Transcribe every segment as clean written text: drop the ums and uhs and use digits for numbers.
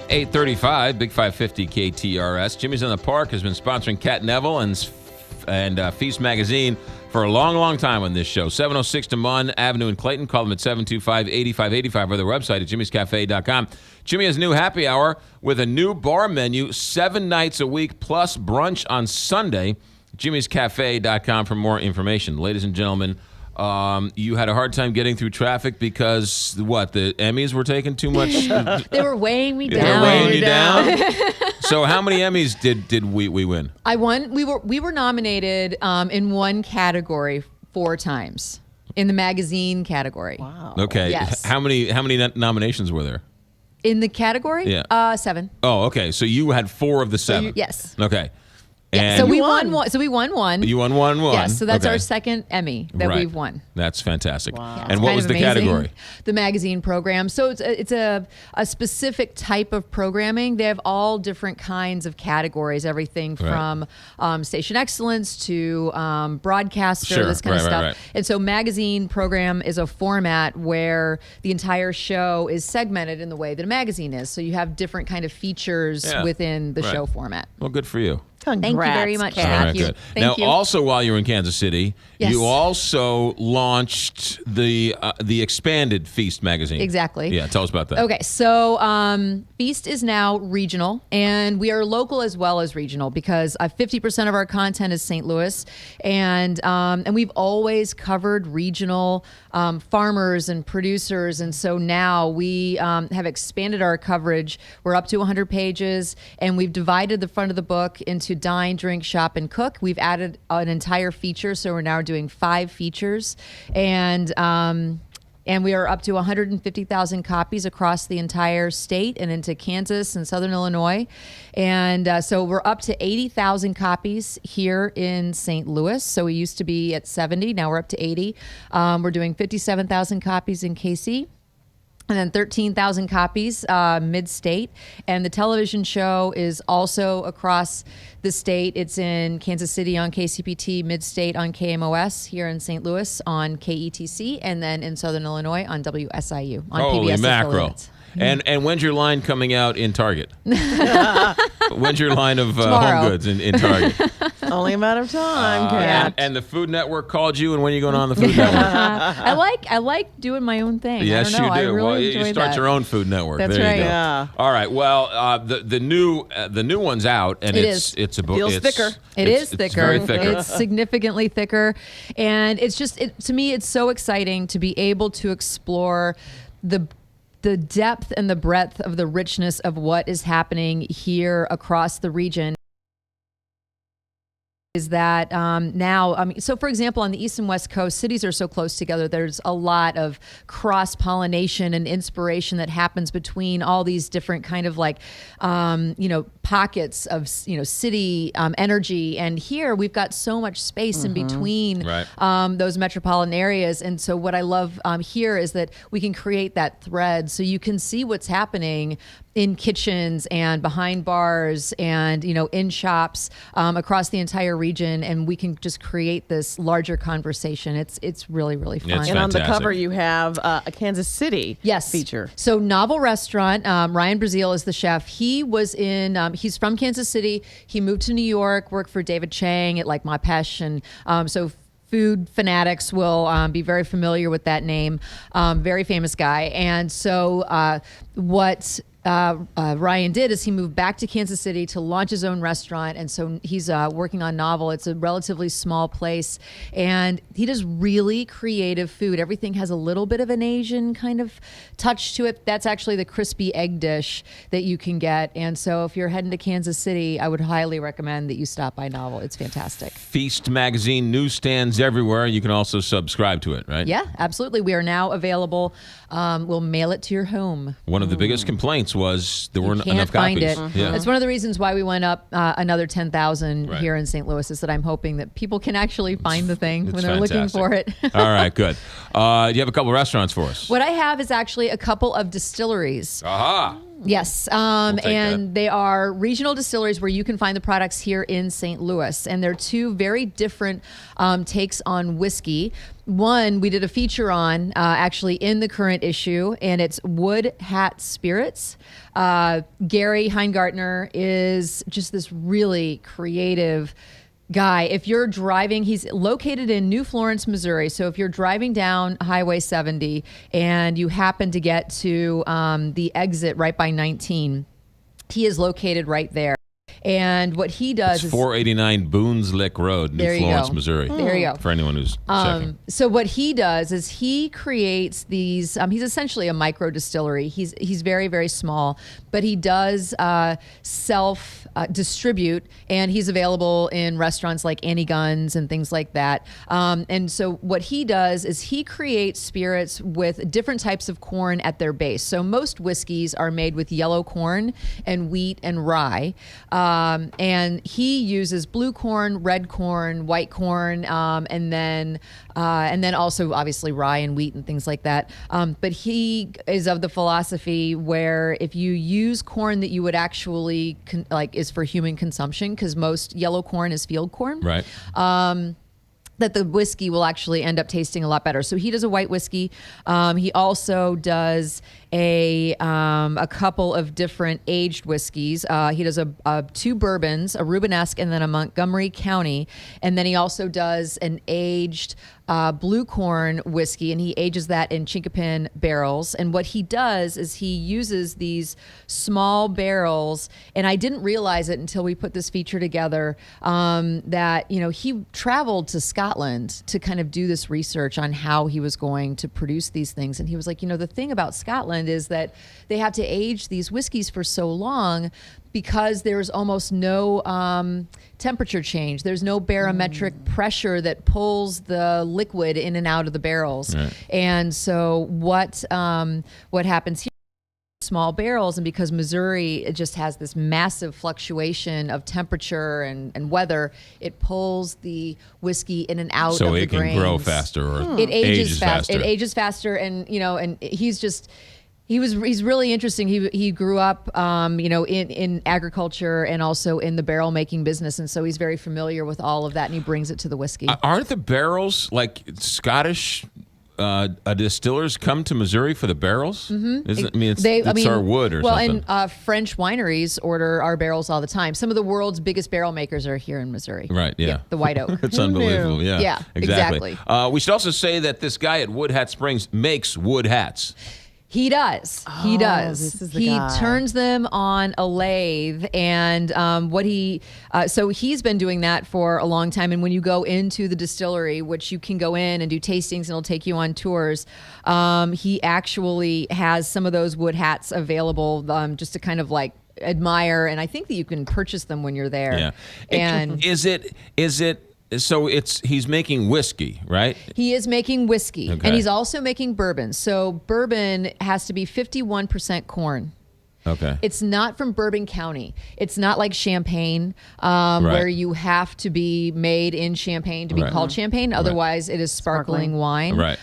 8:35, Big 550 KTRS. Jimmy's in the Park has been sponsoring Cat Neville and Feast Magazine for a long, long time on this show. 706 DeMond Avenue in Clayton. Call them at 725-8585 or their website at jimmyscafe.com. Jimmy has a new happy hour with a new bar menu 7 nights a week plus brunch on Sunday. jimmyscafe.com for more information. Ladies and gentlemen, you had a hard time getting through traffic because, what, the Emmys were taking too much? They were weighing me down. They were weighing you down? So how many Emmys did we win? I won. We were nominated in one category 4 times, in the magazine category. Wow. Okay. Yes. How many nominations were there? In the category? Yeah. 7. Oh, okay. So you had 4 of the 7. Yes. Okay. Yeah, And so we won one. So we won one. You won one. Yes, so that's Okay. our second Emmy that Right. we've won. That's fantastic. Wow. Yeah, And it's what kind was of the amazing. category? The magazine program. So it's a specific type of programming. They have all different kinds of categories, everything from station excellence to broadcaster, Sure. this kind of Right, stuff. right. And so magazine program is a format where the entire show is segmented in the way that a magazine is. So you have different kind of features Yeah. within the Right. show format. Well, good for you. Congrats, Thank you very much. Kat. All Thank right, you. good. Thank Now, you. also while you were in Kansas City, Yes. you also launched the expanded Feast magazine. Exactly. Yeah, tell us about that. Okay, so Feast is now regional, and we are local as well as regional because 50% of our content is St. Louis, and we've always covered regional farmers and producers, and so now we have expanded our coverage. We're up to 100 pages, and we've divided the front of the book into dine, drink, shop, and cook. We've added an entire feature, so we're now doing 5 features, and we are up to 150,000 copies across the entire state and into Kansas and Southern Illinois. And so we're up to 80,000 copies here in St. Louis. So we used to be at 70. Now we're up to 80. We're doing 57,000 copies in KC. And then 13,000 copies mid-state. And the television show is also across the state. It's in Kansas City on KCPT, mid-state on KMOS, here in St. Louis on KETC, and then in Southern Illinois on WSIU on Holy PBS mackerel. affiliates. And when's your line coming out in Target? When's your line of Tomorrow. home goods in Target? Only a matter of time, Kat. And the Food Network called you, and when are you going on the Food Network? I like doing my own thing. Yes, I don't know. you do. I really Well, enjoy you start that. your own Food Network. That's there right. You go. Yeah. All right. Well, the new one's out, and it's a book. Feels it's thicker. It's thicker. It's very thicker. It's significantly thicker. And it's just, to me, it's so exciting to be able to explore the depth and the breadth of the richness of what is happening here across the region. Is that now, so for example, on the East and West Coast, cities are so close together. There's a lot of cross-pollination and inspiration that happens between all these different kind of like, pockets of, city energy. And here we've got so much space in between those metropolitan areas. And so what I love here is that we can create that thread so you can see what's happening in kitchens and behind bars and, in shops across the entire region. And we can just create this larger conversation. It's really, really fun. It's And on the fantastic. cover, you have a Kansas City feature. So Novel Restaurant, Ryan Brazil is the chef. He was he's from Kansas City. He moved to New York, worked for David Chang at like Mapesh. And so food fanatics will be very familiar with that name. Very famous guy. And so what Ryan did is he moved back to Kansas City to launch his own restaurant. And so he's working on Novel. It's a relatively small place. And he does really creative food. Everything has a little bit of an Asian kind of touch to it. That's actually the crispy egg dish that you can get. And so if you're heading to Kansas City, I would highly recommend that you stop by Novel. It's fantastic. Feast magazine, newsstands everywhere. You can also subscribe to it, right? Yeah, absolutely. We are now available. We'll mail it to your home. One of the biggest complaints was there weren't Can't enough find copies. it. Yeah. It's one of the reasons why we went up another 10,000 Right. here in St. Louis is that I'm hoping that people can actually find the thing when It's they're looking fantastic. for it. All right, good. You have a couple restaurants for us. What I have is actually a couple of distilleries. Aha. Yes, and they are regional distilleries where you can find the products here in St. Louis. And they're two very different takes on whiskey. One we did a feature on actually in the current issue, and it's Wood Hat Spirits. Gary Heingartner is just this really creative guy. If you're driving, he's located in New Florence, Missouri. So if you're driving down Highway 70 and you happen to get to the exit right by 19, he is located right there. And what he does is 489 Boone's Lick Road, New Florence, Missouri. There you go. For anyone who's checking. So what he does is he creates these. He's essentially a micro distillery. He's very, very small, but he does self distribute, and he's available in restaurants like Annie Gunn's and things like that. And so what he does is he creates spirits with different types of corn at their base. So most whiskeys are made with yellow corn and wheat and rye. And he uses blue corn, red corn, white corn, and then also obviously rye and wheat and things like that. But he is of the philosophy where if you use corn that you would actually is for human consumption, because most yellow corn is field corn, right? That the whiskey will actually end up tasting a lot better. So he does a white whiskey. He also does a couple of different aged whiskeys. He does two bourbons, a Rubenesque and then a Montgomery County. And then he also does an aged blue corn whiskey, and he ages that in chinkapin barrels. And what he does is he uses these small barrels, and I didn't realize it until we put this feature together, that he traveled to Scotland to kind of do this research on how he was going to produce these things. And he was like, the thing about Scotland is that they have to age these whiskeys for so long because there's almost no temperature change. There's no barometric pressure that pulls the liquid in and out of the barrels. Right. And so what happens here, small barrels, and because Missouri, it just has this massive fluctuation of temperature and weather, it pulls the whiskey in and out of the grains. So it can grow faster, or it ages faster. It ages faster, and and he's really interesting. He grew up, in agriculture and also in the barrel making business, and so he's very familiar with all of that, and he brings it to the whiskey. Aren't the barrels like Scottish? Distillers come to Missouri for the barrels? Mm-hmm. It's our wood or something. Well, and French wineries order our barrels all the time. Some of the world's biggest barrel makers are here in Missouri. Right, yeah. The White Oak. It's unbelievable, yeah. Yeah, exactly. We should also say that this guy at Wood Hat Springs makes wood hats. He does. He does. This is the he guy. turns them on a lathe, and so he's been doing that for a long time. And when you go into the distillery, which you can go in and do tastings, and it'll take you on tours, he actually has some of those wood hats available just to kind of admire. And I think that you can purchase them when you're there. Yeah. And is it? So he's making whiskey, right? He is making whiskey, okay. And he's also making bourbon. So bourbon has to be 51% corn. Okay. It's not from Bourbon County. It's not like Champagne, right. where you have to be made in Champagne to be right. called Champagne. Otherwise, it is sparkling wine. Right.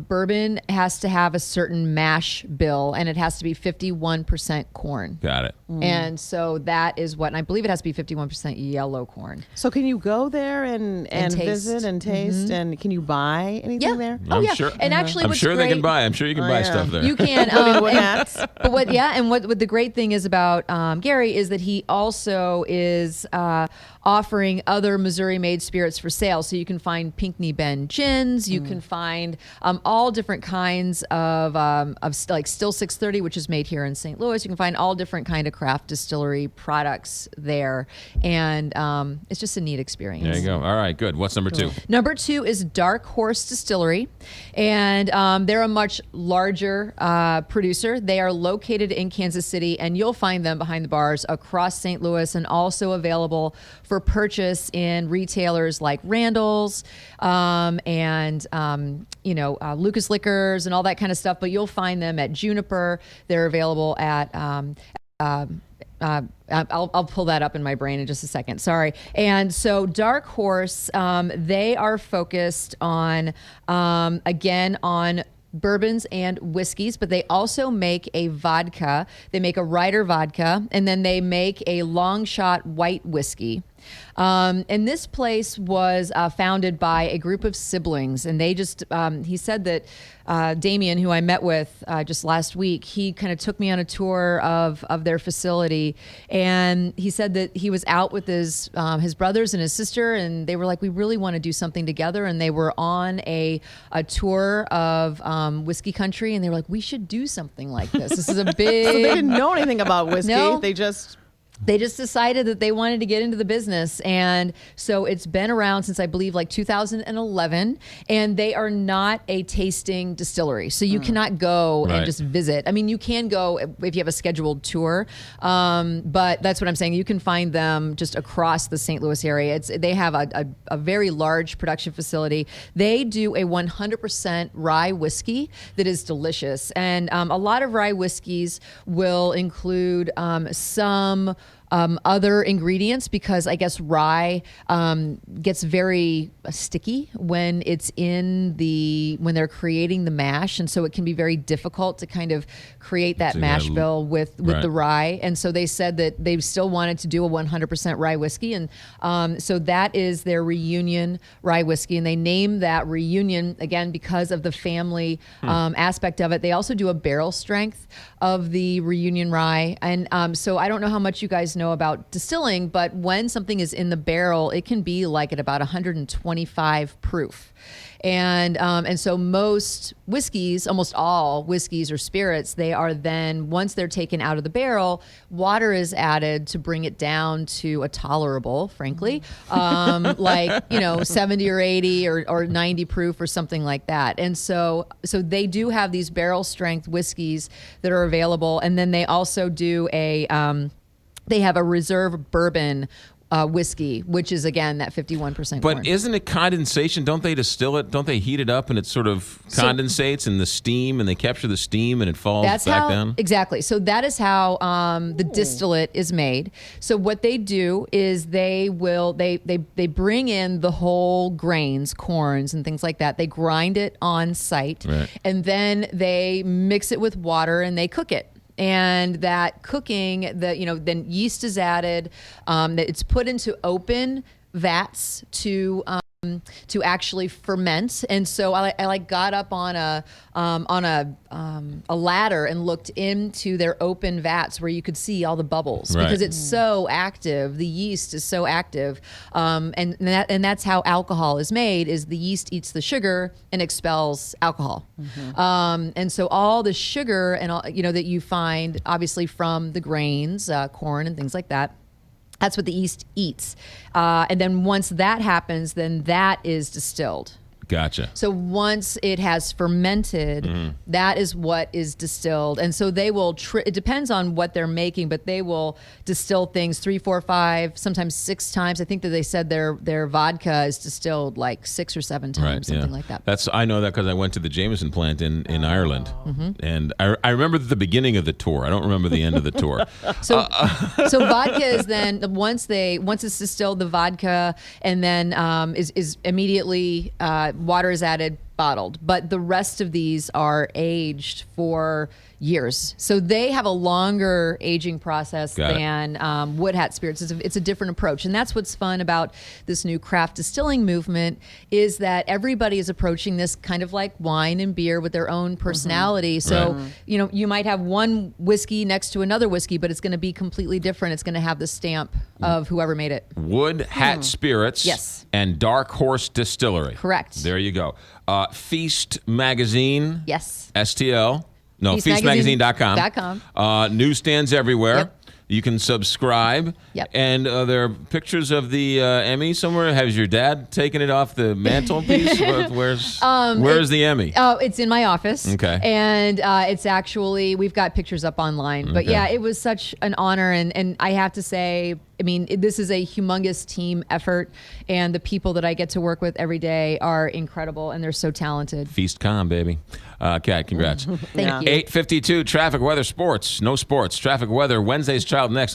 Bourbon has to have a certain mash bill, and it has to be 51% corn. Got it. And so that is what, and I believe it has to be 51% yellow corn. So can you go there and visit and taste, Mm-hmm. and can you buy anything there? Oh, yeah. Sure. And actually, I'm what's sure great, they can buy. I'm sure you can buy stuff there. You can. Wood hats. But what the great thing is about Gary is that he also is offering other Missouri-made spirits for sale. So you can find Pinckney Bend gins. You can find all different kinds of like Still 630, which is made here in St. Louis. You can find all different kind of craft distillery products there, and it's just a neat experience. There you go. All right, good. What's number two? Number two is Dark Horse Distillery, and they're a much larger producer. They are located in Kansas City, and you'll find them behind the bars across St. Louis, and also available for purchase in retailers like Randall's and Lucas Liquors and all that kind of stuff. But you'll find them at Juniper. They're available at I'll pull that up in my brain in just a second. Sorry. And so Dark Horse, they are focused on, again, on bourbons and whiskeys, but they also make a vodka. They make a Ryder vodka, and then they make a long shot white whiskey. And this place was founded by a group of siblings, and they just, he said that Damien, who I met with just last week, he kind of took me on a tour of their facility, and he said that he was out with his brothers and his sister, and they were like, we really want to do something together, and they were on a tour of whiskey country, and they were like, we should do something like this. This is a big... So they didn't know anything about whiskey. No. They just decided that they wanted to get into the business. And so it's been around since I believe like 2011, and they are not a tasting distillery. So you cannot go and just visit. I mean, you can go if you have a scheduled tour, but that's what I'm saying. You can find them just across the St. Louis area. They have a very large production facility. They do a 100% rye whiskey that is delicious. And a lot of rye whiskeys will include some other ingredients, because I guess rye gets very sticky when when they're creating the mash, and so it can be very difficult to kind of create that mash bill with the rye. And so they said that they still wanted to do a 100% rye whiskey, and so that is their Reunion rye whiskey, and they named that Reunion again because of the family aspect of it. They also do a barrel strength of the Reunion rye, and so I don't know how much you guys know about distilling, but when something is in the barrel, it can be like at about 125 proof. And so most whiskeys, almost all whiskeys or spirits, they are then, once they're taken out of the barrel, water is added to bring it down to a tolerable, frankly, like, 70 or 80 or 90 proof or something like that. And so they do have these barrel strength whiskeys that are available. And then they also do they have a reserve bourbon whiskey, which is again that 51% But corn. isn't it condensation? Don't they distill it? Don't they heat it up and it sort of condensates in the steam, and they capture the steam and it falls back down? Exactly. So that is how the distillate is made. So what they do is they bring in the whole grains, corns and things like that. They grind it on site, and then they mix it with water and they cook it. And that cooking, then yeast is added. That it's put into open vats to actually ferment. And so I got up on a ladder and looked into their open vats where you could see all the bubbles because it's so active. The yeast is so active, and that's how alcohol is made. Is the yeast eats the sugar and expels alcohol, and so all the sugar and all that you find obviously from the grains, corn and things like that. That's what the yeast eats. And then once that happens, then that is distilled. Gotcha. So once it has fermented, that is what is distilled. And so they will, it depends on what they're making, but they will distill things 3, 4, 5, sometimes 6 times. I think that they said their vodka is distilled like 6 or 7 times, something like that. I know that because I went to the Jameson plant in Ireland. And I remember the beginning of the tour. I don't remember the end of the tour. So vodka is then, once it's distilled, the vodka, and then is immediately water is added, bottled. But the rest of these are aged for years. So they have a longer aging process than Wood Hat Spirits. It's a different approach. And that's what's fun about this new craft distilling movement is that everybody is approaching this kind of like wine and beer with their own personality. So, you might have one whiskey next to another whiskey, but it's going to be completely different. It's going to have the stamp of whoever made it. Wood Hat Spirits. Yes. And Dark Horse Distillery. Correct. There you go. Feast Magazine. Yes. STL. No, feastmagazine.com. Newsstands everywhere. Yep. You can subscribe. Yep. And there are pictures of the Emmy somewhere. Has your dad taken it off the mantelpiece? Where's the Emmy? Oh, it's in my office. Okay. And it's actually, we've got pictures up online. But yeah, it was such an honor. And I have to say, I mean, this is a humongous team effort, and the people that I get to work with every day are incredible, and they're so talented. FeastCon, baby. Kat, congrats. Thank you. 8:52, traffic, weather, sports. No sports. Traffic, weather, Wednesday's Child next.